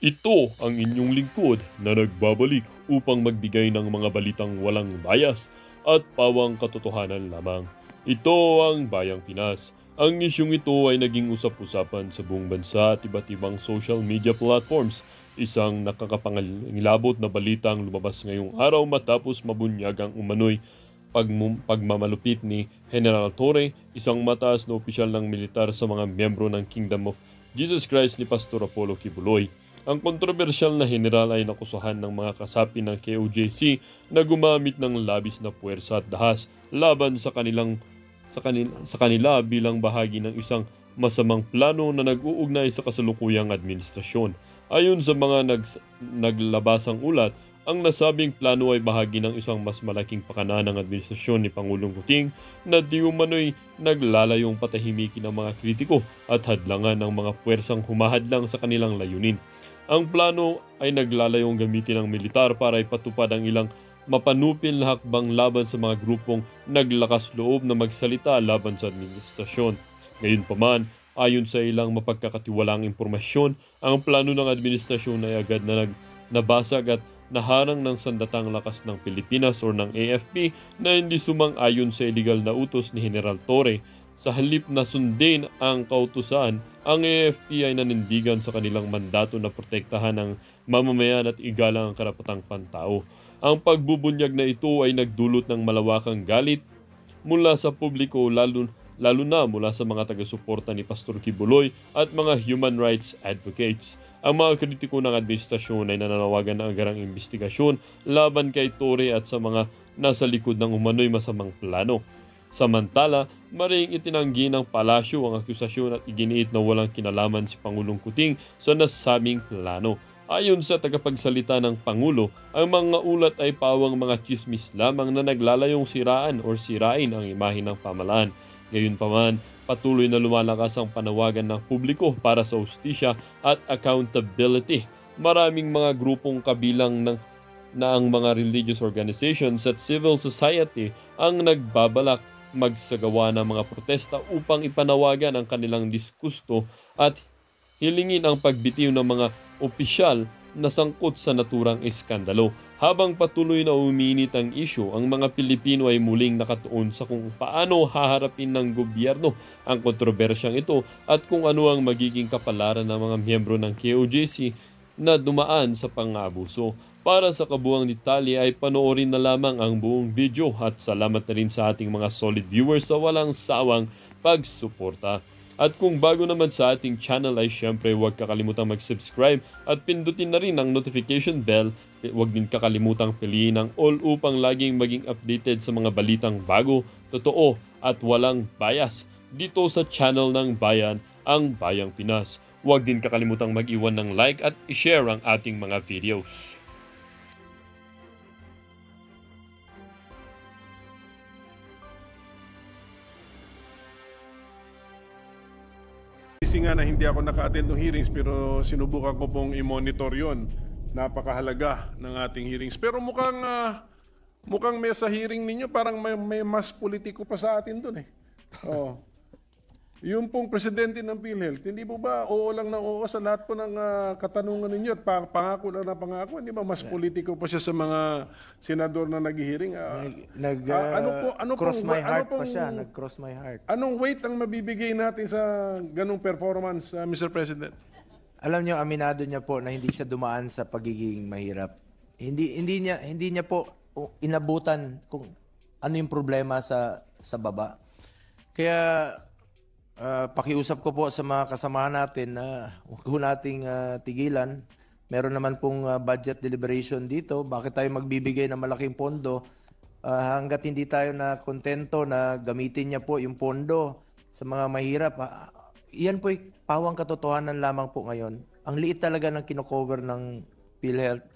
Ito ang inyong lingkod na nagbabalik upang magbigay ng mga balitang walang bias at pawang katotohanan lamang. Ito ang Bayang Pinas. Ang isyong ito ay naging usap-usapan sa buong bansa at iba't ibang social media platforms. Isang nakakapangilabot na balitang lumabas ngayong araw matapos mabunyag ang umano'y pagmamalupit ni General Torre, isang mataas na opisyal ng militar sa mga miyembro ng Kingdom of Jesus Christ ni Pastor Apollo Kibuloy. Ang kontrobersyal na general ay nakusahan ng mga kasapi ng KOJC na gumamit ng labis na puwersa at dahas laban sa kanila bilang bahagi ng isang masamang plano na nag-uugnay sa kasalukuyang administrasyon. Ayon sa mga naglabasang ulat, ang nasabing plano ay bahagi ng isang mas malaking pakana ng administrasyon ni Pangulong Kuting na di umano'y naglalayong patahimikin ang mga kritiko at hadlangan ng mga puwersang humahadlang sa kanilang layunin. Ang plano ay naglalayong gamitin ng militar para ipatupad ang ilang mapanupil na hakbang laban sa mga grupong naglakas loob na magsalita laban sa administrasyon. Gayunpaman, ayon sa ilang mapagkakatiwalaang impormasyon, ang plano ng administrasyon ay agad na nabasag at naharang ng Sandatang Lakas ng Pilipinas o ng AFP na hindi sumang-ayon sa iligal na utos ni General Torre. Sa halip na sundin ang kautusan, ang AFP ay nanindigan sa kanilang mandato na protektahan ang mamamayan at igalang ang karapatang pantao. Ang pagbubunyag na ito ay nagdulot ng malawakang galit mula sa publiko lalo na mula sa mga taga-suporta ni Pastor Kibuloy at mga human rights advocates. Ang mga kritiko ng administrasyon ay nananawagan ng agarang investigasyon laban kay Torre at sa mga nasa likod ng umano'y masamang plano. Samantala, maring itinanggi ng palasyo ang akusasyon at iginiit na walang kinalaman si Pangulong Kuting sa nasabing plano. Ayon sa tagapagsalita ng Pangulo, ang mga ulat ay pawang mga chismis lamang na naglalayong siraan o sirain ang imahe ng pamahalaan. Gayunpaman, patuloy na lumalakas ang panawagan ng publiko para sa hustisya at accountability. Maraming mga grupong kabilang na ang mga religious organizations at civil society ang nagbabalak magsagawa ng mga protesta upang ipanawagan ang kanilang diskusto at hilingin ang pagbitiw ng mga opisyal na sangkot sa naturang iskandalo. Habang patuloy na uminit ang isyu, ang mga Pilipino ay muling nakatuon sa kung paano haharapin ng gobyerno ang kontrobersyang ito at kung ano ang magiging kapalaran ng mga miyembro ng KOJC na dumaan sa pang-aabuso. Para sa kabuuang detalye ay panoorin na lamang ang buong video at salamat na rin sa ating mga solid viewers sa walang sawang pagsuporta. At kung bago naman sa ating channel ay syempre huwag kakalimutang mag-subscribe at pindutin na rin ang notification bell. Huwag din kakalimutang piliin ang all upang laging maging updated sa mga balitang bago, totoo at walang bias dito sa channel ng Bayan, ang Bayang Pinas. Huwag din kakalimutang mag-iwan ng like at i-share ang ating mga videos. Nga na hindi ako naka-attend ng hearings pero sinubukan ko pong i-monitor yon. Napakahalaga ng ating hearings. Pero mukhang may sa hearing ninyo parang may mas politiko pa sa atin doon eh. Oh. Yung pong presidente ng PhilHealth, hindi po ba oo lang ng oo sa lahat po ng katanungan ninyo at pangako lang na pangako? Hindi ba mas politiko pa siya sa mga senador na nag-hearing? Cross my heart pa siya. Nag-cross my heart. Anong weight ang mabibigay natin sa ganong performance, Mr. President? Alam niyo, aminado niya po na hindi siya dumaan sa pagiging mahirap. Hindi niya po inabutan kung ano yung problema sa baba. Kaya pakiusap ko po sa mga kasamahan natin na huwag po nating tigilan. Meron naman pong budget deliberation dito. Bakit tayo magbibigay ng malaking pondo hanggat hindi tayo na kontento na gamitin niya po yung pondo sa mga mahirap? Iyan po pawang katotohanan lamang po ngayon. Ang liit talaga ng kinocover ng PhilHealth.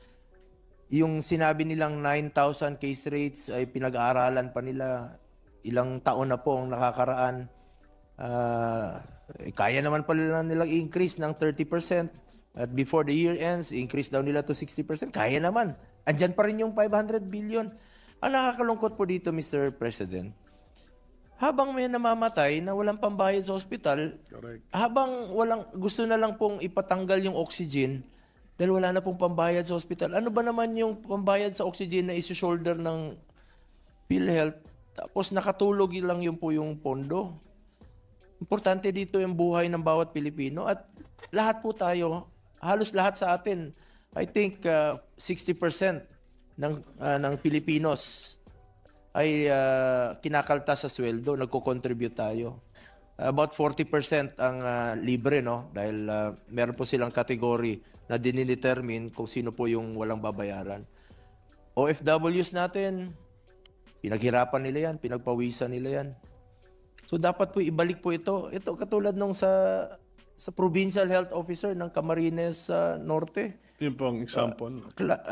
Yung sinabi nilang 9,000 case rates ay pinag-aaralan pa nila. Ilang taon na po ang nakakaraan. Kaya naman pala nilang increase ng 30% at before the year ends, increase daw nila to 60%. Kaya naman. Andyan pa rin yung 500 billion. Ang nakakalungkot po dito, Mr. President, habang may namamatay na walang pambayad sa ospital, Correct. habang gusto na lang pong ipatanggal yung oxygen, dahil wala na pong pambayad sa hospital. Ano ba naman yung pambayad sa oxygen na isi-shoulder ng PhilHealth? Tapos nakatulog lang yun po yung pondo. Importante dito yung buhay ng bawat Pilipino at lahat po tayo, halos lahat sa atin, I think 60% ng Pilipinos ay kinakaltas sa sweldo, nagko-contribute tayo. About 40% ang libre, no? Dahil meron po silang category na dinidetermine kung sino po yung walang babayaran. OFWs natin, pinaghirapan nila yan, pinagpawisan nila yan. So dapat po ibalik po ito. Ito katulad nung sa provincial health officer ng Camarines Norte. Yun po ang example.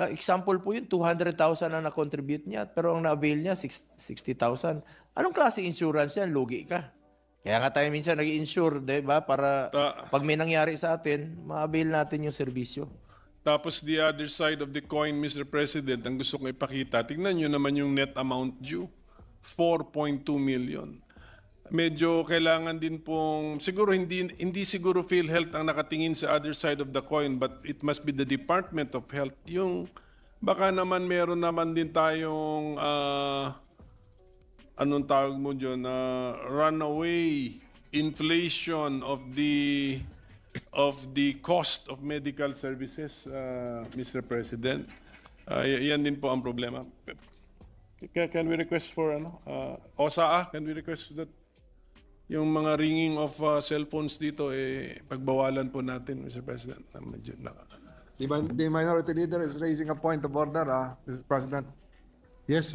Example po yun, 200,000 na na-contribute niya, pero ang na-avail niya, 60,000. Anong klase insurance yan? Lugi ka. Kaya nga tayo minsan nag-insure, diba? Para pag may nangyari sa atin, ma-avail natin yung serbisyo. Tapos the other side of the coin, Mr. President, ang gusto kong ipakita, tignan nyo naman yung net amount due, 4.2 million. Medyo kailangan din pong, siguro hindi siguro PhilHealth ang nakatingin sa other side of the coin, but it must be the Department of Health. Yung baka naman meron naman din tayong, anong tawag mo dyan, runaway inflation of the cost of medical services, Mr. President. Yan din po ang problema. Can we request for OSAA, can we request that yung mga ringing of cellphones dito pagbawalan po natin, Mr. President. The minority leader is raising a point of order, Mr. President. Yes,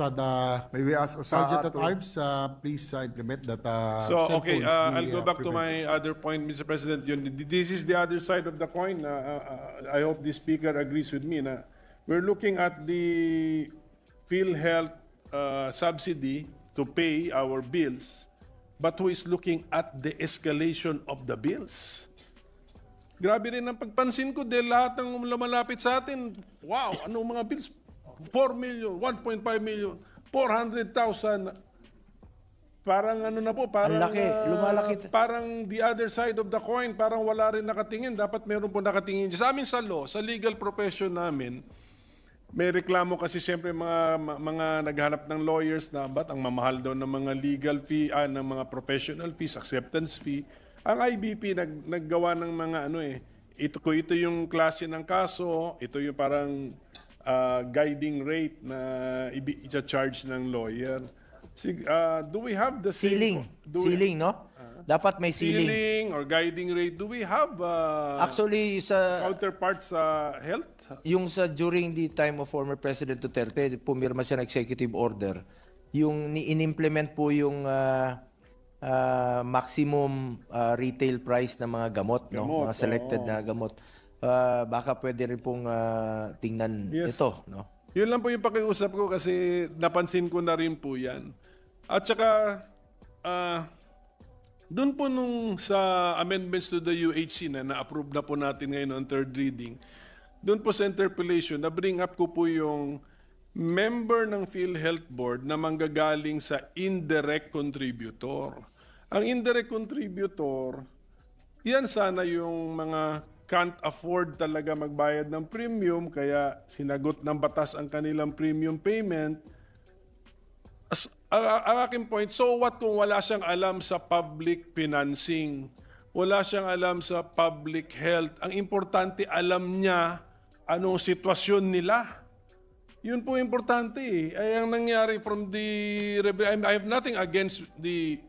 May we ask Sergeant OSAA at Arms, please implement that. So, cell okay, phones I'll be, go back to prevented. my other point, Mr. President. This is the other side of the coin. I hope the Speaker agrees with me na we're looking at the PhilHealth subsidy to pay our bills, but who is looking at the escalation of the bills? Grabe rin ang pagpansin ko dahil lahat ng lumalapit sa atin, wow, anong mga bills? 4 million, 1.5 million, 400,000. Parang ano na po, parang, Ang laki, lumalaki. Parang the other side of the coin, parang wala rin nakatingin. Dapat meron po nakatingin. Sa amin sa law, sa legal profession namin, may reklamo kasi siyempre mga naghanap ng lawyers na ba't ang mamahal daw ng mga legal fee, ng mga professional fees, acceptance fee. Ang IBP naggawa ng mga ito yung klase ng kaso, ito yung parang guiding rate na i-charge ng lawyer. Do we have the Ceiling. Ceiling, no? Dapat may ceiling. ceiling or guiding rate? Do we have Actually, sa counterparts sa health? yung during the time of former President Duterte, pumirma siya ng executive order. Yung in-implement po yung maximum retail price ng mga gamot, no? Mga selected na gamot. Baka pwede rin pong tingnan ito, no? Yun lang po yung pakiusap ko kasi napansin ko na rin po yan. At saka, doon po nung sa amendments to the UHC na-approve na po natin ngayon on third reading, doon po sa interpellation, na-bring up ko po yung member ng PhilHealth Board na manggagaling sa indirect contributor. Ang indirect contributor, yan sana yung mga can't afford talaga magbayad ng premium, kaya sinagot ng batas ang kanilang premium payment. Ang aking point, so what kung wala siyang alam sa public financing? Wala siyang alam sa public health. Ang importante, alam niya anong sitwasyon nila. Yun po importante Ay ang nangyari from the... I have nothing against the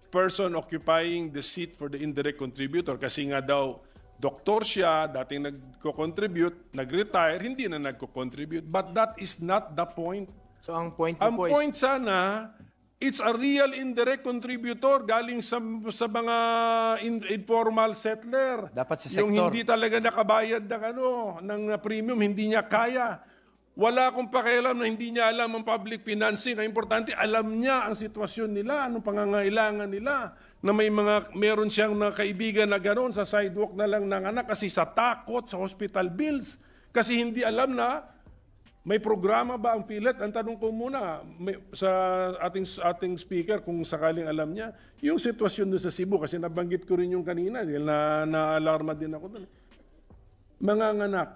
person occupying the seat for the indirect contributor kasi nga daw doktor siya, dating nagko-contribute, nag-retire, hindi na nagko-contribite. But that is not the point. So ang point Ang po point sana, it's a real indirect contributor galing sa mga informal settler. Dapat sa Yung sektor. hindi talaga nakabayad ng premium, hindi niya kaya. Wala akong pakialam na hindi niya alam ang public financing. Ang importante, alam niya ang sitwasyon nila, anong pangangailangan nila. Na meron siyang kaibigan na gano'n, sa sidewalk na lang ng anak kasi sa takot sa hospital bills. Kasi hindi alam na may programa ba ang PhilHealth. Ang tanong ko muna sa ating speaker kung sakaling alam niya, yung sitwasyon doon sa Cebu, kasi nabanggit ko rin yung kanina, dahil na-alarma din ako doon. Mga anak,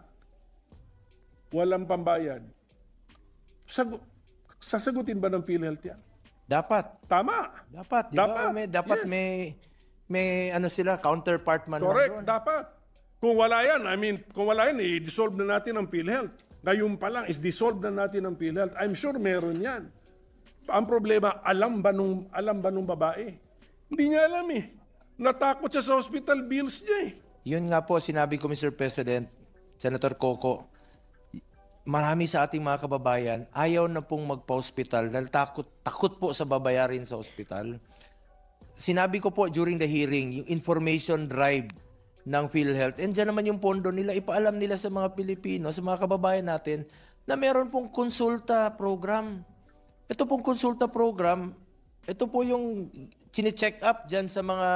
walang pambayad, sasagutin ba ng PhilHealth yan? Dapat. Tama. Dapat, di ba? Dapat. Yes. May ano sila, counterpart man lang Correct, doon. dapat. Kung wala yan, i-dissolve na natin ang PhilHealth. Ngayon pa lang, is-dissolve na natin ang PhilHealth. I'm sure meron yan. Ang problema, alam ba nung babae? Hindi niya alam eh. Natakot siya sa hospital bills niya eh. Yun nga po, sinabi ko, Mr. President, Senator Coco, marami sa ating mga kababayan ayaw na pong magpa-hospital dahil takot po sa babayarin sa hospital. Sinabi ko po during the hearing, yung information drive ng PhilHealth, and dyan naman yung pondo nila, ipaalam nila sa mga Pilipino, sa mga kababayan natin, na meron pong konsulta program. Ito pong konsulta program, ito po yung chine-check up dyan sa mga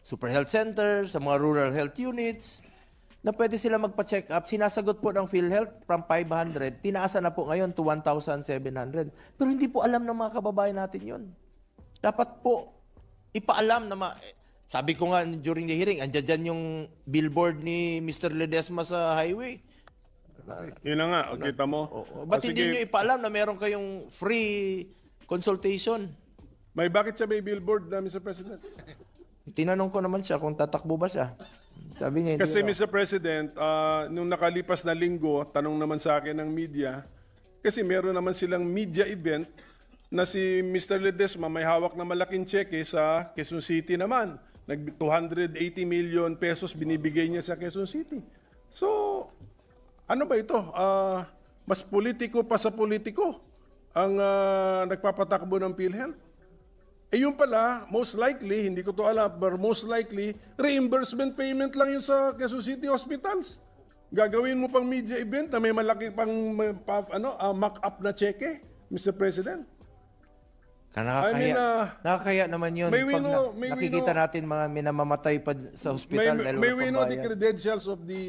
super health center, sa mga rural health units, na pwede sila magpa-check up. Sinasagot po ng PhilHealth from 500, tinaasa na po ngayon to 1,700. Pero hindi po alam ng mga kababayan natin yun. Dapat po, ipaalam na sabi ko nga during the hearing, andyan dyan yung billboard ni Mr. Ledesma sa highway. Yun na nga, kita mo. Ba't hindi nyo ipaalam na meron kayong free consultation? Bakit siya may billboard na, Mr. President? Tinanong ko naman siya kung tatakbo ba siya. Sabi niya, hindi Kasi raw. Mr. President, nung nakalipas na linggo, tanong naman sa akin ng media, kasi meron naman silang media event na si Mr. Ledesma may hawak na malaking cheque sa Quezon City naman. 280 million pesos binibigay niya sa Quezon City. So, ano ba ito? Mas politiko pa sa politiko ang nagpapatakbo ng PhilHealth. Yung pala, most likely, hindi ko to alam, but most likely, reimbursement payment lang yun sa Quezon City Hospitals. Gagawin mo pang media event na may malaki pang mock-up na cheque, Mr. President. Nakakaya naman yun. Pag nakikita natin mga minamamatay pa sa hospital dahil May we know the pambayad. credentials of the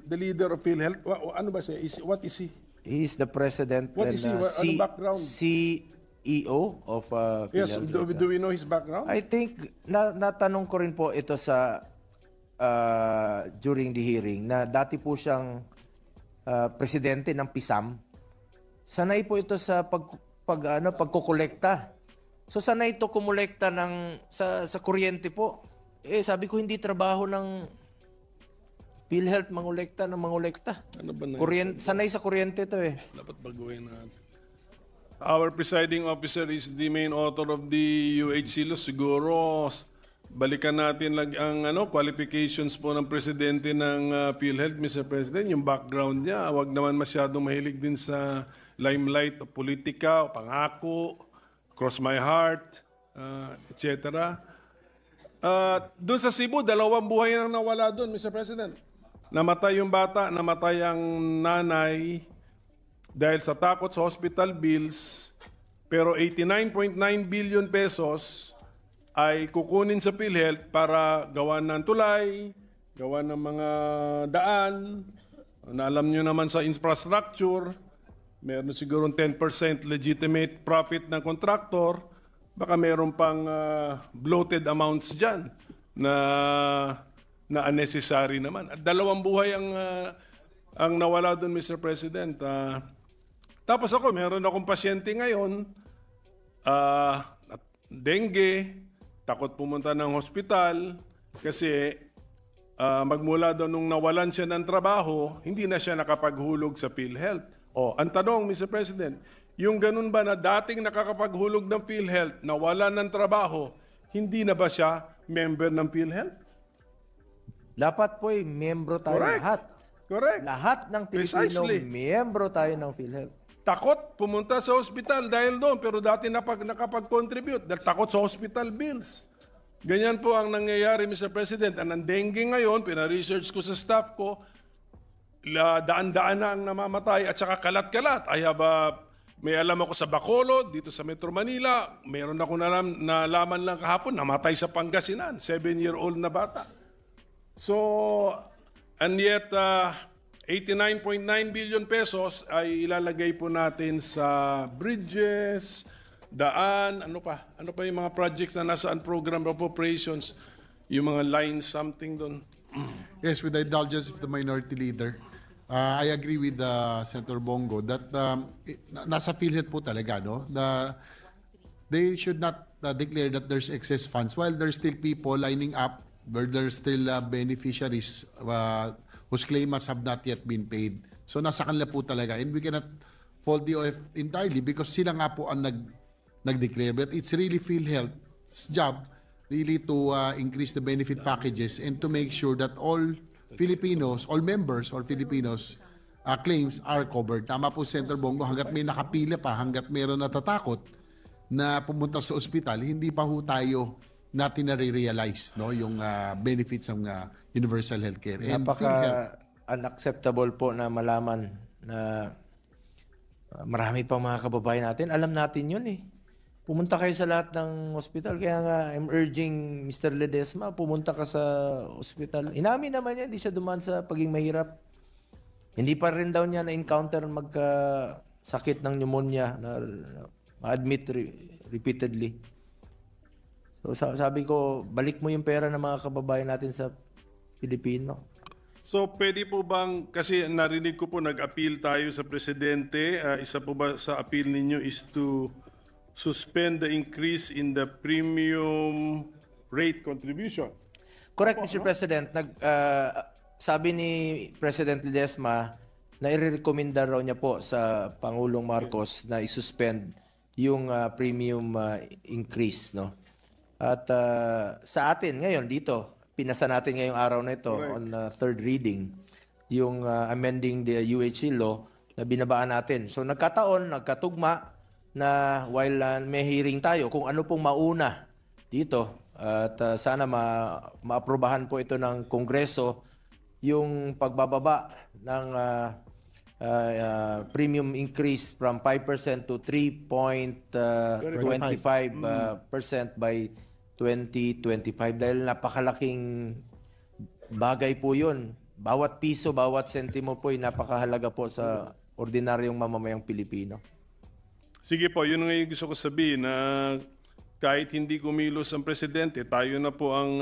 leader of PhilHealth? Ano ba siya? What is he? He is the president What and is he? Ano background? CEO of Yes, PhilHealth. do we know his background? I think, natanong ko rin po ito sa during the hearing na dati po siyang presidente ng PISAM. Sanay po ito sa pagkokolekta. So sanay ito kumolekta sa kuryente po. Sabi ko hindi trabaho ng PhilHealth mangolekta. Ano ba na? Sanay sa kuryente ito eh. Dapat baguhin natin. Our presiding officer is the main author of the UHC law. Siguro, balikan natin ang qualifications po ng presidente ng PhilHealth, Mr. President. Yung background niya, wag naman masyadong mahilig din sa limelight o politika o pangako, cross my heart, etc. Doon sa Cebu, 2 buhay nang nawala doon, Mr. President. Namatay yung bata, namatay ang nanay, dahil sa takot sa hospital bills, pero 89.9 billion pesos ay kukunin sa PhilHealth para gawa ng tulay, gawa ng mga daan, na alam nyo naman sa infrastructure, meron siguro 10% legitimate profit ng contractor, baka meron pang bloated amounts dyan na unnecessary naman. At 2 buhay ang nawala doon, Mr. President. Tapos ako, meron akong pasyente ngayon, dengue, takot pumunta ng hospital kasi magmula doon nung nawalan siya ng trabaho, hindi na siya nakapaghulog sa PhilHealth. Ang tanong, Mr. President, yung ganun ba na dating nakakapaghulog ng PhilHealth, nawalan ng trabaho, hindi na ba siya member ng PhilHealth? Dapat po miyembro tayo Correct. lahat. Correct. Lahat ng Pilipino, Precisely. miyembro tayo ng PhilHealth. Takot pumunta sa hospital dahil doon, pero dati nakapag-contribute dahil takot sa hospital bills. Ganyan po ang nangyayari, Mr. President. Ang dengue ngayon, pina-research ko sa staff ko, daan-daan na ang namamatay at saka kalat-kalat. May alam ako sa Bacolod, dito sa Metro Manila, meron ako nalaman lang kahapon, namatay sa Pangasinan, 7-year-old na bata. So, and yet, 89.9 billion pesos ay ilalagay po natin sa bridges, daan, ano pa yung mga projects na nasaan program appropriations, yung mga lines something doon. Yes, with the indulgence of the minority leader. I agree with Senator Bongo that nasa PhilHealth po talaga, no? They should not declare that there's excess funds while there's still people lining up where there's still beneficiaries whose claimants have not yet been paid. So nasa kanila po talaga, and we cannot fault the OF entirely because sila nga po ang nag-declare. But it's really PhilHealth's job really to increase the benefit packages and to make sure that all Filipinos, all members, all Filipinos claims are covered. Tama po, Senator Bongo, hanggat may nakapila pa, hanggat mayroon natatakot na pumunta sa ospital, hindi pa ho tayo natin na-realize, no, yung benefits ng universal healthcare. And Napaka-unacceptable po na malaman na marami pang mga kababayan natin. Alam natin yun eh. Pumunta kayo sa lahat ng ospital. Kaya nga, I'm urging Mr. Ledesma, pumunta ka sa ospital. Inamin naman niya, hindi siya dumaan sa pagiging mahirap. Hindi pa rin daw niya na-encounter magkasakit ng pneumonia na ma-admit repeatedly. So sabi ko, balik mo yung pera ng mga kababayan natin sa Pilipino. So pwede po bang, kasi narinig ko po nag-appeal tayo sa Presidente, isa po ba sa appeal ninyo is to suspend the increase in the premium rate contribution? Correct, Mr. President. Sabi ni President Ledesma na i-recommenda raw niya po sa Pangulong Marcos na i-suspend yung premium increase, no? At sa atin ngayon dito, pinasa natin ngayong araw na ito on third reading yung amending the UHC law na binabaan natin. So nagkatugma na while may hearing tayo kung ano pong mauna dito at sana maaprobahan po ito ng Kongreso yung pagbababa ng premium increase from 5% to 3.25% by 2025 dahil napakalaking bagay po yun. Bawat piso, bawat sentimo po ay napakahalaga po sa ordinaryong mamamayang Pilipino. Sige po, yun nga yung gusto ko sabihin na kahit hindi kumilos ang Presidente, tayo na po ang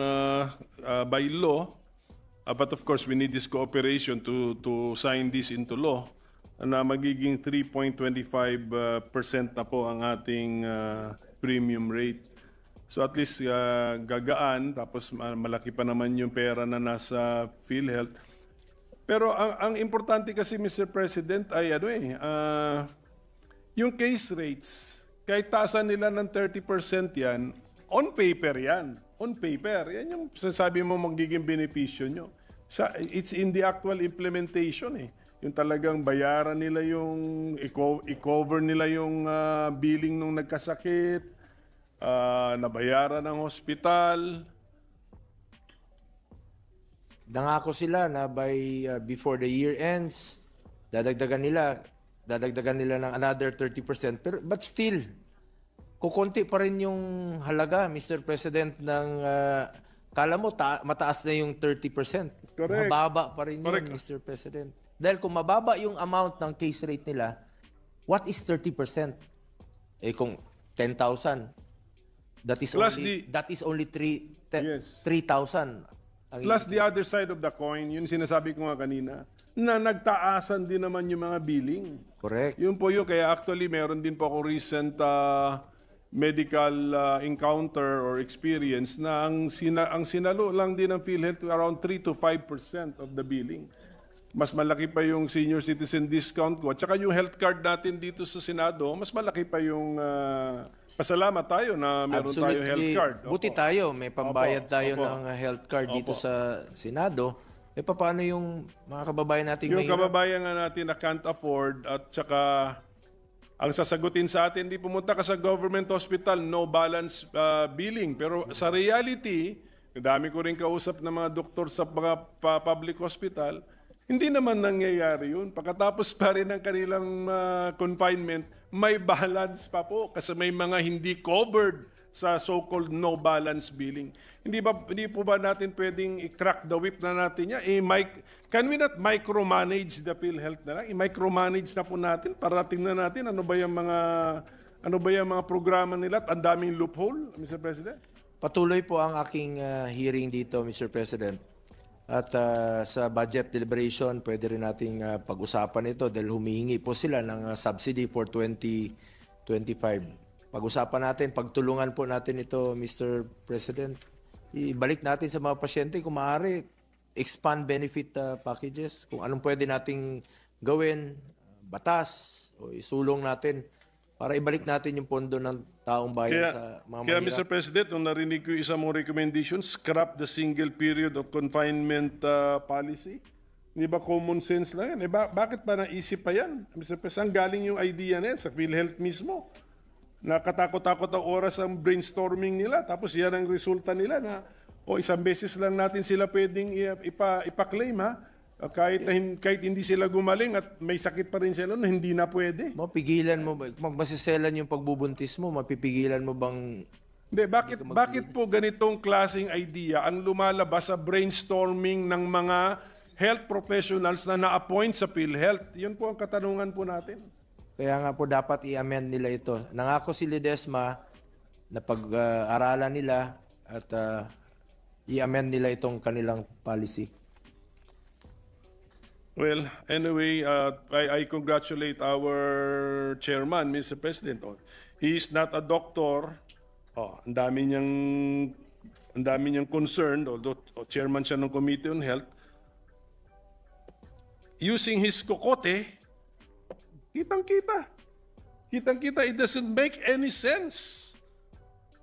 by law, but of course we need this cooperation to sign this into law na magiging 3.25% na po ang ating premium rate. So at least gagaan, tapos malaki pa naman yung pera na nasa PhilHealth. Pero ang importante kasi, Mr. President, ay yung case rates, kahit taasan nila ng 30% yan, on paper yan. On paper. Yan yung sasabi mo magiging benepisyo nyo. It's in the actual implementation eh. Yung talagang bayaran nila yung, i-cover nila yung billing nung nagkasakit, nabayaran ng hospital. Nangako sila na before the year ends, dadagdagan nila ng another 30%. But still, kukunti pa rin yung halaga, Mr. President, ng kala mo mataas na yung 30%. Correct. Mababa pa rin yun, Mr. President. Dahil kung mababa yung amount ng case rate nila, what is 30%? Eh kung 10,000, that is only 3,000. Plus the other side of the coin, yun sinasabi ko nga kanina, na nagtaasan din naman yung mga billing. Correct. Yun po yun, kaya actually meron din po ako recent medical encounter or experience na ang sinalo lang din ng PhilHealth around 3 to 5% of the billing. Mas malaki pa yung senior citizen discount ko. At saka yung health card natin dito sa Senado, mas malaki pa yung pasalamat tayo na meron tayo health card. Buti tayo, may pambayad tayo ng health card dito sa Senado. Eh paano yung mga kababayan natin yung kababayan nga natin na can't afford at saka ang sasagutin sa atin, di pumunta ka sa government hospital, no balance billing. Pero sa reality, dami ko rin kausap ng mga doktor sa mga public hospital, hindi naman nangyayari yun. Pagkatapos pa rin ng kanilang confinement, may balance pa po kasi may mga hindi covered sa so-called no balance billing. Hindi po ba natin pwedeng i-crack the whip na natin yan? Can we not micromanage the PhilHealth na lang? I-micromanage na po natin para tingnan natin ano ba yung mga programa nila at ang daming loophole, Mr. President? Patuloy po ang aking hearing dito, Mr. President. At sa budget deliberation, pwede rin nating pag-usapan ito dahil humihingi po sila ng subsidy for 2025. Pag-usapan natin, pagtulungan po natin ito, Mr. President. Ibalik natin sa mga pasyente kung maaari, expand benefit packages, kung anong pwede nating gawin, batas, o isulong natin para ibalik natin yung pondo ng taong bayan sa mga Kaya mahirap. Mr. President, nung narinig ko yung isa mong recommendation, scrap the single period of confinement policy. Di ba common sense lang yan? Bakit ba naisip pa yan? Mr. President, galing yung idea na yan sa PhilHealth mismo. Nakatakot-takot ang oras ang brainstorming nila. Tapos yan ang resulta nila na isang beses lang natin sila pwedeng ipa-claim ha. Kahit hindi sila gumaling at may sakit pa rin sila, hindi na pwede. Mapigilan mo ba? Magmasiselan yung pagbubuntis mo, mapipigilan mo bang... Hindi, bakit po ganitong klaseng idea ang lumalabas sa brainstorming ng mga health professionals na na-appoint sa PhilHealth? Yun po ang katanungan po natin. Kaya nga po dapat i-amend nila ito. Nangako si Ledesma na pag-aralan nila at i-amend nila itong kanilang policy. Well, anyway, I congratulate our chairman, Mr. President. He is not a doctor. Ang dami niyang concern, although chairman siya ng Committee on Health. Using his kokote, kitang-kita. Kitang-kita, it doesn't make any sense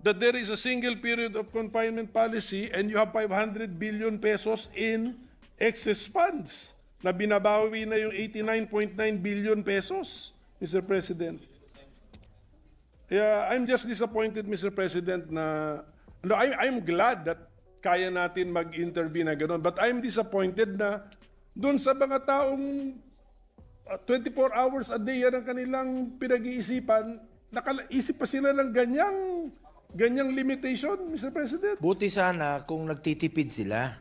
that there is a single period of confinement policy and you have 500 billion pesos in excess funds na binabawi na yung 89.9 billion pesos, Mr. President. Yeah, I'm just disappointed, Mr. President, na I'm glad that kaya natin mag-intervene na gano'n, but I'm disappointed na doon sa mga taong 24 hours a day yan ang kanilang pinag-iisipan, nakaisip pa sila ng ganyang limitation, Mr. President. Buti sana kung nagtitipid sila.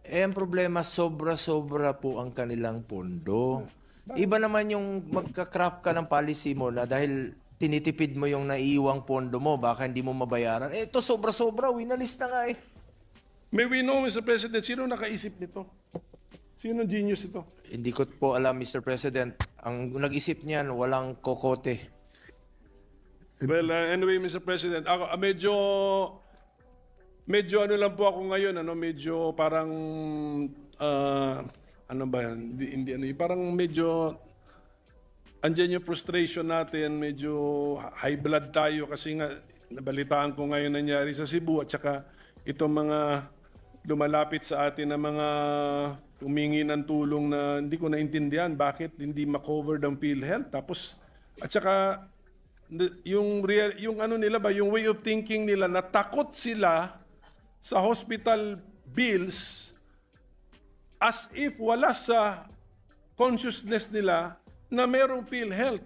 Ang problema, sobra-sobra po ang kanilang pondo. Iba naman yung magka-craft ka ng policy mo na dahil tinitipid mo yung naiiwang pondo mo, baka hindi mo mabayaran. Ito sobra-sobra, winalis na nga eh. May we know, Mr. President, sino nakaisip nito? Sino genius ito? Hindi ko po alam, Mr. President. Ang nag-isip niyan, walang kokote. Well, anyway, Mr. President, ako medyo ano lang po ako ngayon, medyo parang ano ba yan? Parang medyo andyan yung frustration natin, medyo high blood tayo kasi nga nabalitaan ko ngayon nangyari sa Cebu at saka itong mga lumalapit sa atin na mga humingi ng tulong na hindi ko naintindihan bakit hindi ma-cover ng PhilHealth. Tapos at saka yung ano nila ba, yung way of thinking nila na takot sila sa hospital bills as if wala sa consciousness nila na merong PhilHealth.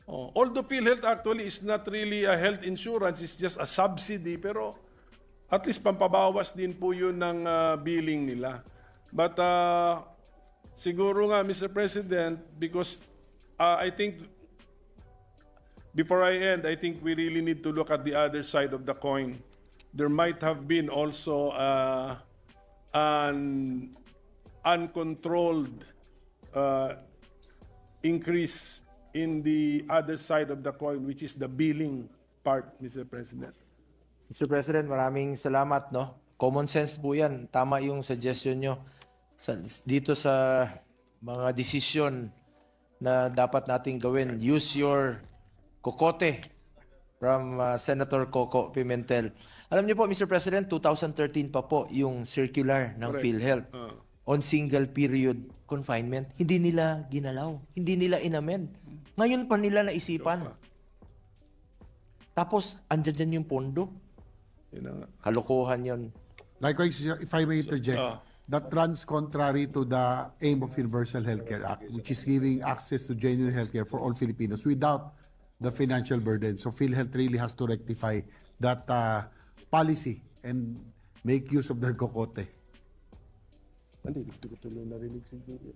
Although PhilHealth actually is not really a health insurance, it's just a subsidy, pero at least pampabawas din po yun ng billing nila. But siguro nga, Mr. President, because I think before I end, I think we really need to look at the other side of the coin. There might have been also an uncontrolled increase in the other side of the coin, which is the billing part, Mr. President. Mr. President, maraming salamat, no? Common sense po yan. Tama yung suggestion nyo dito sa mga desisyon na dapat nating gawin. Use your kokote from Senator Coco Pimentel. Alam niyo po, Mr. President, 2013 pa po yung circular ng PhilHealth on single period confinement. Hindi nila ginalaw. Hindi nila inamend. Ngayon pa nila naisipan. Tapos, andyan dyan yung pondo. Kalokohan yun. Likewise, if I may interject, that runs contrary to the aim of Universal Healthcare Act, which is giving access to genuine healthcare for all Filipinos without the financial burden. So PhilHealth really has to rectify that policy and make use of their kokote. Hindi ko tuloy narinig siguro.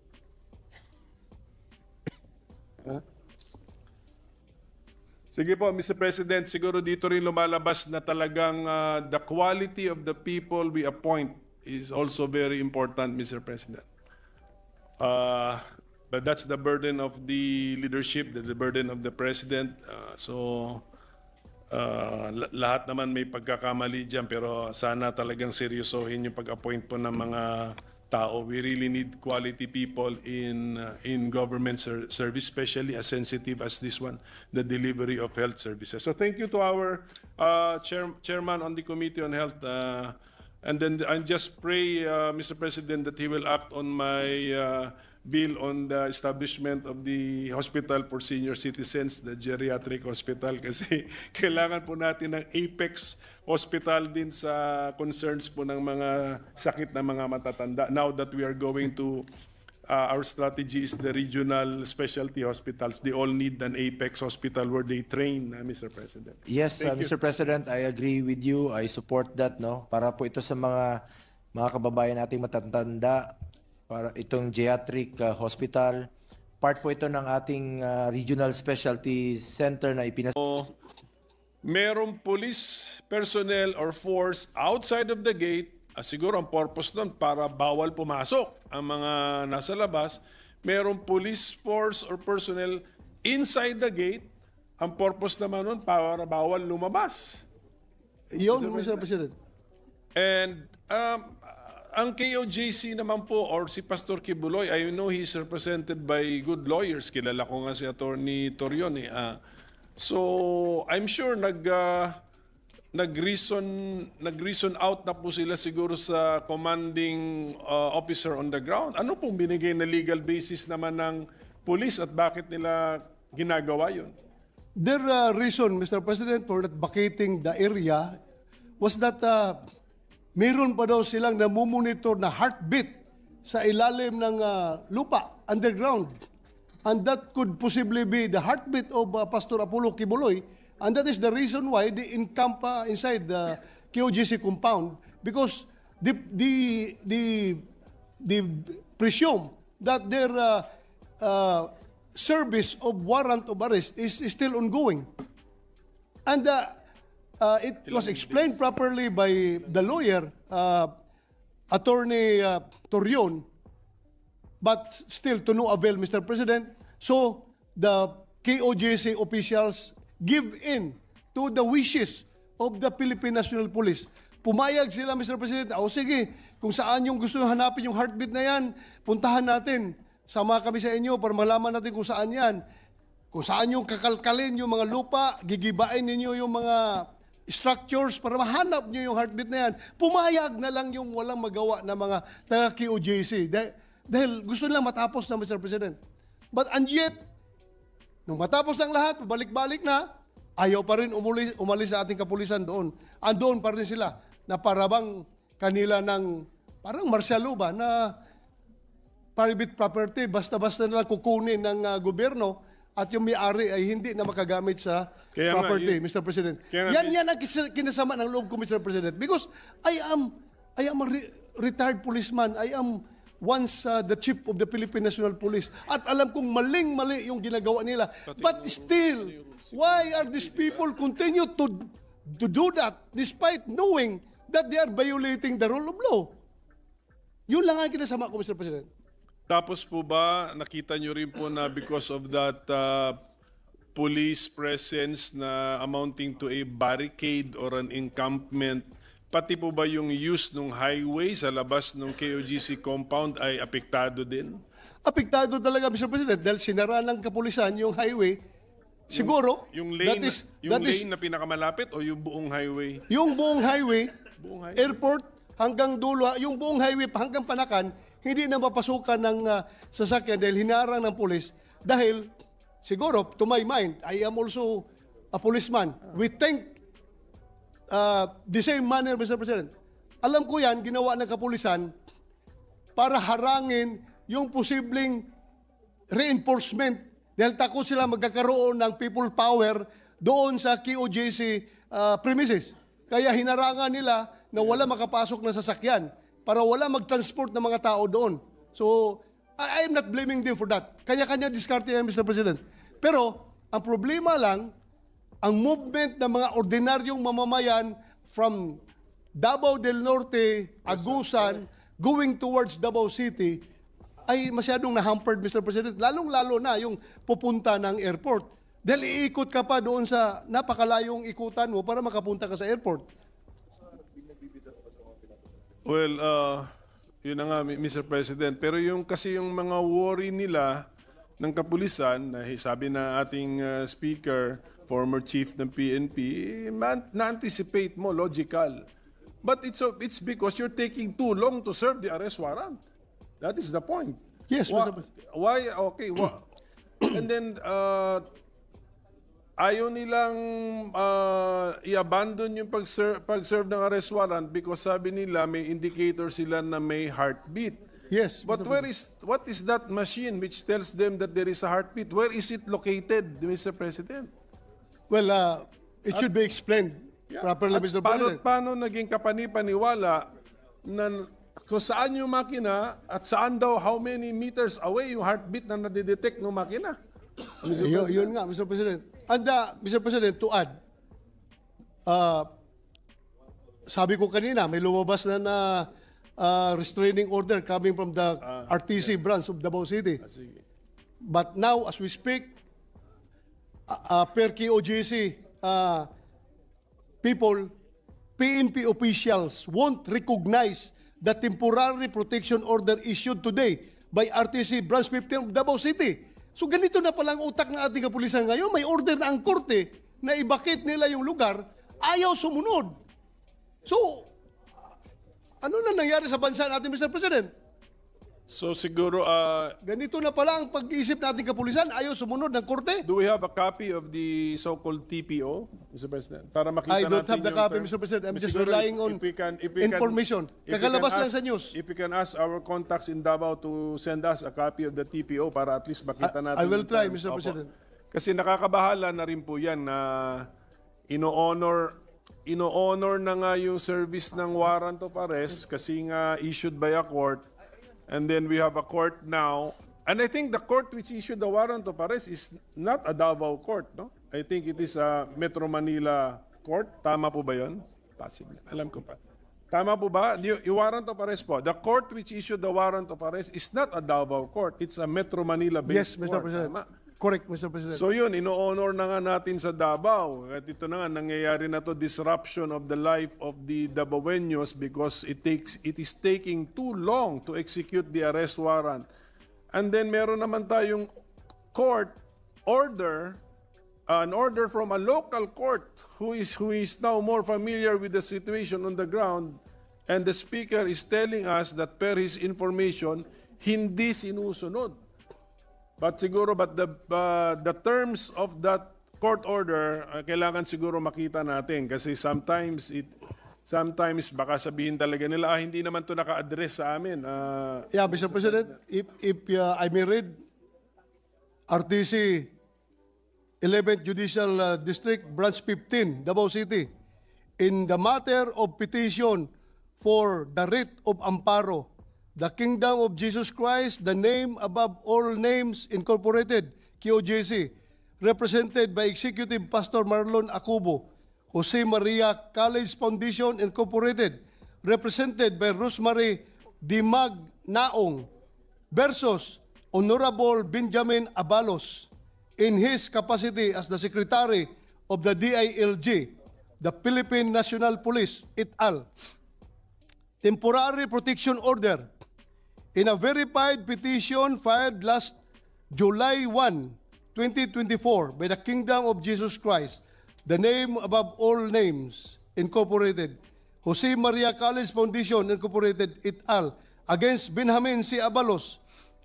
Sige po, Mr. President, siguro dito rin lumalabas na talagang the quality of the people we appoint is also very important, Mr. President. But that's the burden of the leadership, the burden of the president. Lahat naman may pagkakamali dyan, pero sana talagang seryosohin yung pag-appoint po ng mga tao. We really need quality people in government service, especially as sensitive as this one, the delivery of health services. So thank you to our chairman on the Committee on Health. And then I just pray, Mr. President, that he will act on my bill on the establishment of the hospital for senior citizens, the geriatric hospital, kasi kailangan po natin ng apex hospital din sa concerns po ng mga sakit na mga matatanda. Now that we are going to, our strategy is the regional specialty hospitals. They all need an apex hospital where they train, Mr. President. Yes, Mr. President, I agree with you. I support that, no? Para po ito sa mga kababayan nating matatanda, para itong geriatric hospital, part po ito ng ating regional specialty center na Merong police personnel or force outside of the gate, siguro ang purpose nun para bawal pumasok ang mga nasa labas. Merong police force or personnel inside the gate, ang purpose naman nun para bawal lumabas. Yun, Mr. President. And ang KOJC naman po, or si Pastor Kibuloy, I know he's represented by good lawyers. Kilala ko nga si Attorney Torion. So, I'm sure nag-reason out na po sila siguro sa commanding officer on the ground. Ano pong binigay na legal basis naman ng police at bakit nila ginagawa yun? Their reason, Mr. President, for that vacating the area was that meron pa daw silang namumonitor na heartbeat sa ilalim ng lupa, underground. And that could possibly be the heartbeat of Pastor Apollo Kibuloy. And that is the reason why they encamp inside the KOGC compound, because they presume that their service of warrant of arrest is still ongoing. And it was explained properly by the lawyer, Attorney Torion, but still to no avail, Mr. President. So the KOJC officials give in to the wishes of the Philippine National Police. Pumayag sila, Mr. President, o sige, kung saan yung gusto hanapin yung heartbeat na yan, puntahan natin. Sama kami sa inyo para malaman natin kung saan yan. Kung saan yung kakalkalin yung mga lupa, gigibain ninyo yung mga structures para mahanap nyo yung heartbeat na yan. Pumayag na lang yung walang magawa na mga taga-KOJC. Dahil gusto nilang matapos na, Mr. President. And yet, nung matapos ng lahat, balik-balik na, ayaw pa rin umalis sa ating kapulisan doon. Andoon pa rin sila na parabang kanila ng parang martial law ba na private property, basta-basta na lang kukunin ng gobyerno at yung may-ari ay hindi na makagamit sa property, Mr. President. Yan ang kinasama ng loob ko, Mr. President. Because I am a retired policeman. I am once the chief of the Philippine National Police. At alam kong maling-mali yung ginagawa nila. But still, why are these people continue to do that despite knowing that they are violating the rule of law? Yun lang ang kinasama ko, Mr. President. Tapos po ba, nakita nyo rin po na because of that police presence na amounting to a barricade or an encampment, pati po ba yung use ng highway sa labas ng KOGC compound ay apektado din? Apektado talaga, Mr. President, dahil sinara ng kapulisan yung highway. Siguro, yung lane, lane na pinakamalapit o yung buong highway? Yung buong highway, airport hanggang dulo, yung buong highway hanggang Panakan, hindi na mapasukan ng sasakyan dahil hinarang ng pulis. Dahil, siguro, to my mind, I am also a policeman. We think the same manner, Mr. President. Alam ko yan, ginawa ng kapulisan para harangin yung posibleng reinforcement dahil takot sila magkakaroon ng people power doon sa KOJC premises. Kaya hinarangan nila na wala makapasok na sasakyan para wala mag-transport ng mga tao doon. So, I am not blaming them for that. Kanya-kanya diskarte yan, Mr. President. Pero, ang problema lang, ang movement ng mga ordinaryong mamamayan from Davao del Norte, Agusan, going towards Davao City, ay masyadong na-hampered, Mr. President. Lalong-lalo na yung pupunta ng airport. Dahil iikot ka pa doon sa napakalayong ikutan mo para makapunta ka sa airport. Well, yun na nga, Mr. President. Pero kasi yung mga worry nila ng kapulisan, na sabi na ating speaker, former chief ng PNP, na-anticipate mo, logical. But it's because you're taking too long to serve the arrest warrant. That is the point. Yes, Mr. President. Why? Okay. And then, ayaw nilang i-abandon yung pag-serve ng arrest warrant because sabi nila may indicator sila na may heartbeat. Yes, But Mr. what is that machine which tells them that there is a heartbeat? Where is it located, Mr. President? Well, it should be explained properly, At Mr. President. paano naging kapani-paniwala na kung saan yung makina at saan daw how many meters away yung heartbeat na nadidetect ng makina? Yun nga, Mr. President. And Mr. President, to add, sabi ko kanina, may lumabas na restraining order coming from the RTC branch of Davao City. But now, as we speak, per KOJC people, PNP officials won't recognize the temporary protection order issued today by RTC Branch 15 of Davao City. So ganito na palang utak ng ating kapulisan ngayon. May order na ang korte na ibakit nila yung lugar, ayaw sumunod. So, ano na nangyari sa bansa natin, Mr. President? So siguro, Ganito na pala ang pag-iisip nating kapulisan, ayaw sumunod ng korte. do we have a copy of the so-called TPO, Mr. President? Para makita I don't natin have the yung copy, term. Mr. President. I'm just Siguro, relying on if we can- information. if we Kakalabas can lang ask- sa news. If we can ask our contacts in Davao to send us a copy of the TPO para at least makita natin. I will yung try, terms. Mr. Opo. President. Kasi nakakabahala na rin po yan na ino-honor na nga yung service ng warrant of arrest kasi nga issued by a court. And then we have a court now. And I think the court which issued the warrant of arrest is not a Davao court, no? I think it is a Metro Manila court. Tama po ba yun? Possible. Alam ko pa. Tama po ba? Yung warrant of arrest po. The court which issued the warrant of arrest is not a Davao court. It's a Metro Yes, Manila-based Mr. court. President. Tama. Correct, Mr. President. So yun, ino-honor na nga natin sa Davao. At ito na nga, nangyayari na to, disruption of the life of the Davaoenos because it is taking too long to execute the arrest warrant. And then meron naman tayong court order, an order from a local court who is now more familiar with the situation on the ground. And the speaker is telling us that per his information, hindi sinusunod. But the terms of that court order, kailangan siguro makita natin kasi sometimes baka sabihin talaga nila, hindi naman to naka-address sa amin. Yeah, Mr. President, if I may read, RTC 11th Judicial District, Branch 15, Davao City, in the matter of petition for the writ of amparo, the Kingdom of Jesus Christ, the name above all names incorporated, KOJC, represented by Executive Pastor Marlon Acubo, Jose Maria College Foundation Incorporated, represented by Rosemary Dimag Naong, versus Honorable Benjamin Abalos, in his capacity as the Secretary of the DILG, the Philippine National Police, et al. Temporary protection order in a verified petition filed last July 1, 2024 by the Kingdom of Jesus Christ, the name above all names, Incorporated, Jose Maria College Foundation, Incorporated, et al., against Benjamin C. Abalos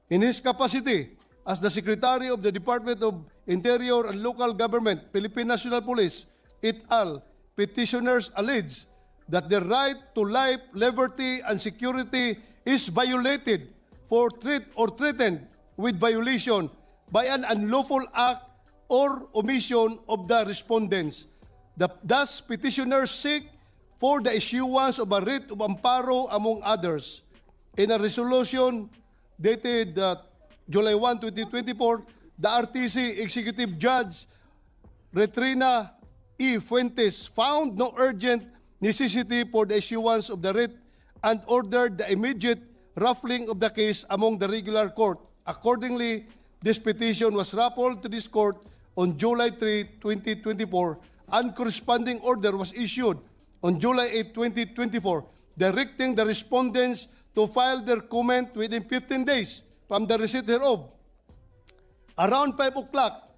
in his capacity as the Secretary of the Department of Interior and Local Government, Philippine National Police, et al., petitioners allege that the right to life, liberty, and security is violated for threat or threatened with violation by an unlawful act or omission of the respondents. Thus, petitioners seek for the issuance of a writ of amparo among others. In a resolution dated July 1, 2024, the RTC Executive Judge Retrina E. Fuentes found no urgent necessity for the issuance of the writ and ordered the immediate ruffling of the case among the regular court. Accordingly, this petition was raffled to this court on July 3, 2024, and corresponding order was issued on July 8, 2024, directing the respondents to file their comment within 15 days from the receipt hereof. Around 5 o'clock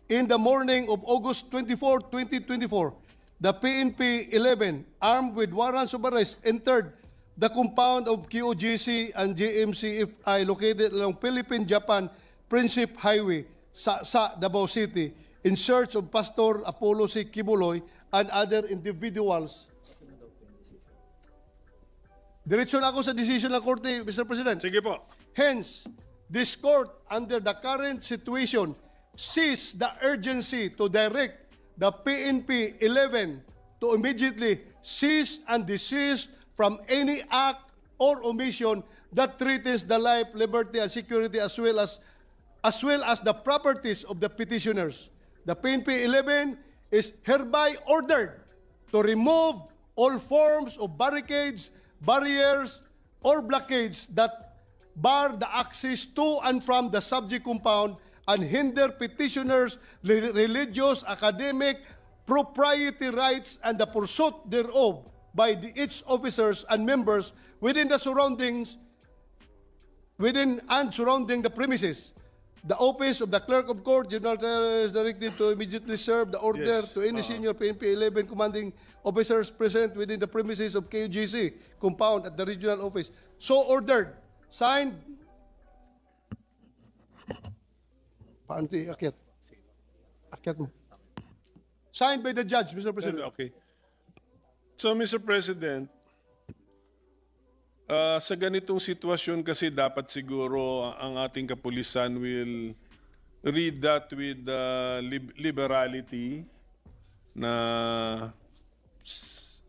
in the morning of August 24, 2024, the PNP 11, armed with warrants of arrest, entered the compound of QOGC and JMCFI located along Philippine-Japan Principe Highway, sa Davao City, in search of Pastor Apollo C. Kibuloy and other individuals. Diretso na ako sa decision ng Korte, Mr. President. Sige po. Hence, this court, under the current situation, sees the urgency to direct the PNP 11 to immediately cease and desist from any act or omission that threatens the life, liberty, and security as well as the properties of the petitioners. The PNP 11 is hereby ordered to remove all forms of barricades, barriers, or blockades that bar the access to and from the subject compound and hinder petitioners' religious, academic, propriety rights and the pursuit thereof by its officers and members within the surroundings, within and surrounding the premises. The office of the Clerk of Court General is directed to immediately serve the order to any senior PNP 11 commanding officers present within the premises of KUGC compound at the regional office. So ordered. Signed. Paano ito iakyat? Akyat mo. Signed by the judge, Mr. President. Okay. So, Mr. President, sa ganitong sitwasyon kasi dapat siguro ang ating kapulisan will read that with liberality na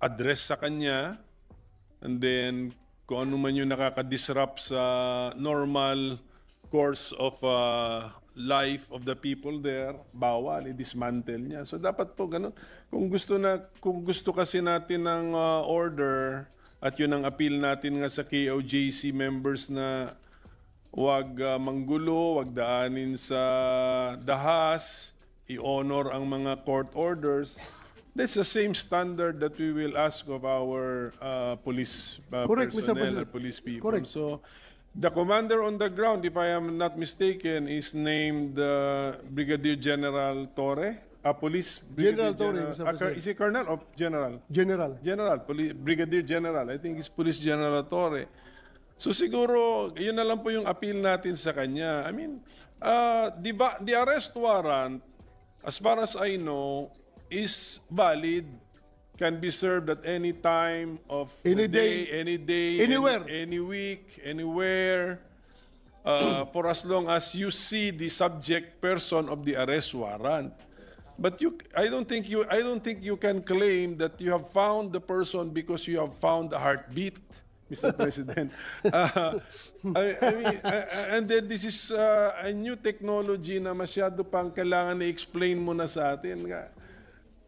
address sa kanya, and then kung ano man yung nakaka-disrupt sa normal course of life of the people there, bawal, i-dismantle niya. So dapat po ganun. Kung gusto kasi natin ng order, at yun ang appeal natin nga sa KOJC members na wag manggulo, wag daanin sa dahas, i-honor ang mga court orders. That's the same standard that we will ask of our police Correct, Mr. personnel or President. police people. Correct. So the commander on the ground, if I am not mistaken, is named Brigadier General Torre. Police Brigadier General Torre, Mr. President. Is he Colonel or General? General. General, Brigadier General. I think it's Police General Torre. So siguro, yun na lang po yung appeal natin sa kanya. I mean, the arrest warrant, as far as I know, is valid, can be served at any time of Any the day, any day, anywhere. any week, anywhere, for as long as you see the subject person of the arrest warrant. But I don't think you can claim that you have found the person because you have found the heartbeat, Mr. President. I mean, and then this is a new technology na masyado pang kailangan na-explain mo na sa atin.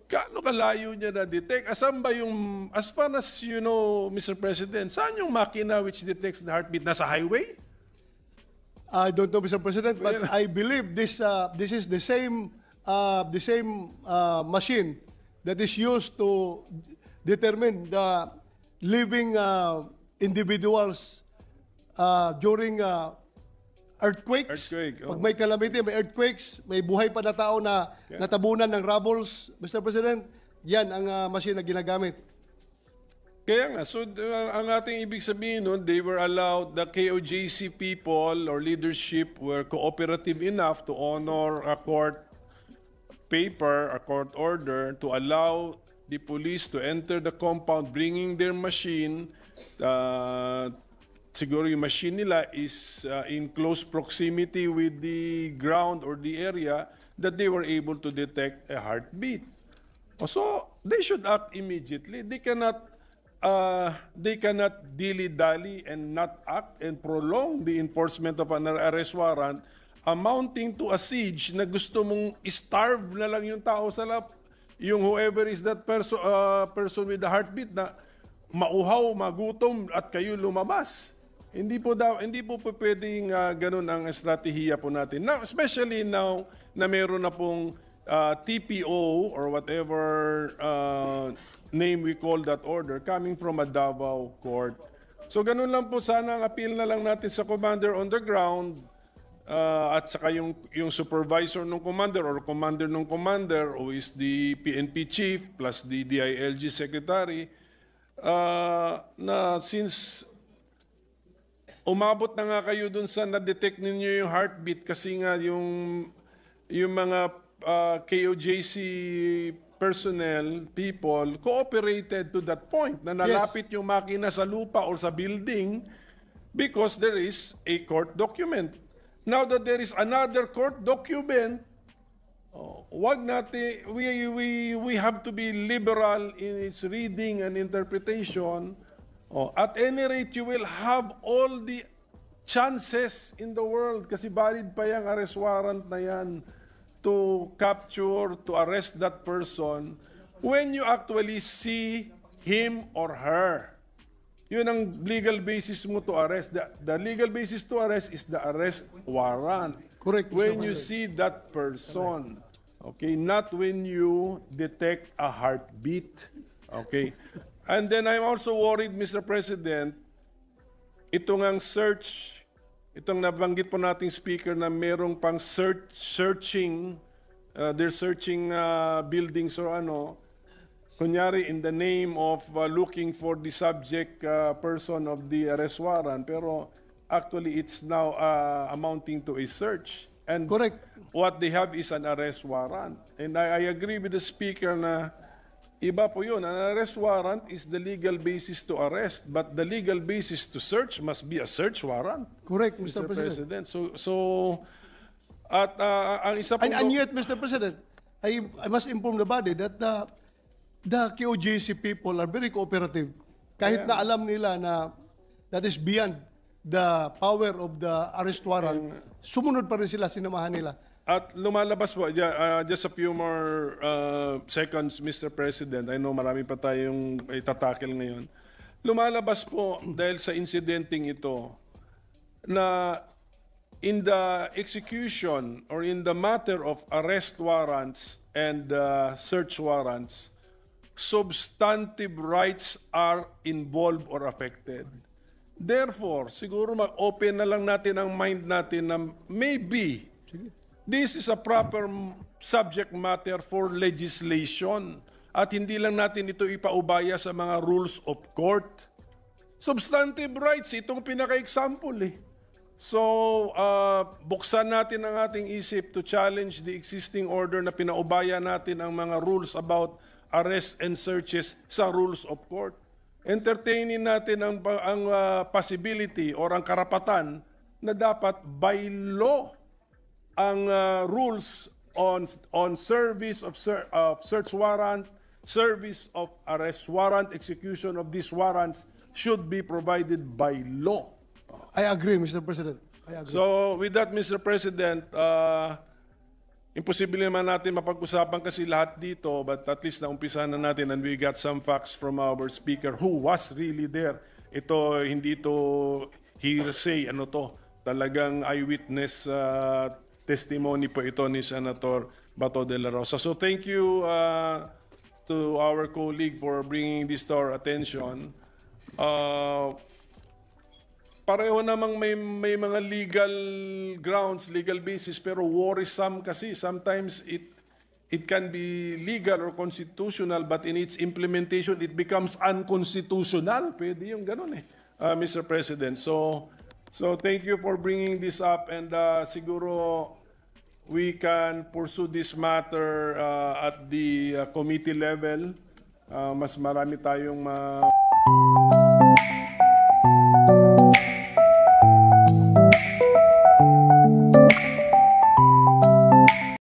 Gaano kalayo niya na-detect? Asan ba yung, as far as you know, Mr. President, saan yung makina which detects the heartbeat? Nasa highway? I don't know, Mr. President, but I believe this is the same machine that is used to determine the living individuals during earthquakes. Earthquake, oh. Pag may calamity, may earthquakes, may buhay pa na tao na natabunan ng rubbles, Mr. President, yan ang machine na ginagamit. Kaya nga, so ang ating ibig sabihin nun, they were allowed, the KOJC people or leadership were cooperative enough to honor a court paper, a court order, to allow the police to enter the compound bringing their machine. Siguro yung machine nila is in close proximity with the ground or the area that they were able to detect a heartbeat. So they should act immediately. They cannot dilly-dally and not act and prolong the enforcement of an arrest warrant amounting to a siege na gusto mong starve na lang yung tao sa yung whoever is that person with the heartbeat na mauhaw, magutom at kayo lumabas. Hindi po pwedeng ganun ang estratehiya po natin. Now, especially now na meron na pong TPO or whatever name we call that order coming from a Davao court. So ganun lang po, sana ang appeal na lang natin sa commander on the ground at saka yung supervisor ng commander or commander ng commander who is the PNP chief plus the DILG secretary na since umabot na nga kayo dun sa na-detect ninyo yung heartbeat kasi nga yung mga KOJC personnel, people, cooperated to that point na nalapit yung makina sa lupa or sa building because there is a court document. Now that there is another court document, we have to be liberal in its reading and interpretation. At any rate, you will have all the chances in the world kasi valid pa yung arrest warrant na yan to capture, to arrest that person when you actually see him or her. Yun ang legal basis mo to arrest. The legal basis to arrest is the arrest warrant. Correct. When you see that person. Okay, not when you detect a heartbeat. Okay. And then I'm also worried, Mr. President, itong ang search, itong nabanggit po nating speaker na merong pang searching, they're searching buildings or ano, kunyari in the name of looking for the subject person of the arrest warrant, pero actually it's now amounting to a search. And Correct. what they have is an arrest warrant. And I agree with the speaker na iba po yun. An arrest warrant is the legal basis to arrest, but the legal basis to search must be a search warrant. Correct, Mr. Mr. President. Ang isa po... And yet, Mr. President, I must inform the body that the KOJC people are very cooperative. Kahit na alam nila na that is beyond the power of the arrest warrant, sumunod pa rin sila, sinamahan nila. At lumalabas po, just a few more seconds, Mr. President. I know marami pa tayong itatakil ngayon. Lumalabas po dahil sa incidenting ito na in the execution or in the matter of arrest warrants and search warrants, substantive rights are involved or affected. Therefore, siguro mag-open na lang natin ang mind natin na maybe this is a proper subject matter for legislation at hindi lang natin ito ipaubaya sa mga rules of court. Substantive rights, itong pinaka-example eh. So, buksan natin ang ating isip to challenge the existing order na pinaubaya natin ang mga rules about arrest and searches sa rules of court. Entertainin natin ang possibility or ang karapatan na dapat by law ang rules on service of search warrant, service of arrest warrant, execution of these warrants should be provided by law. I agree, Mr. President. I agree. So with that, Mr. President, imposible naman natin mapag-usapan kasi lahat dito, but at least naumpisahan na natin and we got some facts from our speaker who was really there. Ito, hindi to hearsay, ano to, talagang eyewitness testimony po ito ni Senator Bato de la Rosa. So thank you to our colleague for bringing this to our attention. Pareho namang may mga legal grounds, legal basis, pero worrisome kasi. Sometimes it can be legal or constitutional, but in its implementation, it becomes unconstitutional. Pwede yung ganun eh, Mr. President. So thank you for bringing this up, and siguro we can pursue this matter at the committee level. Mas marami tayong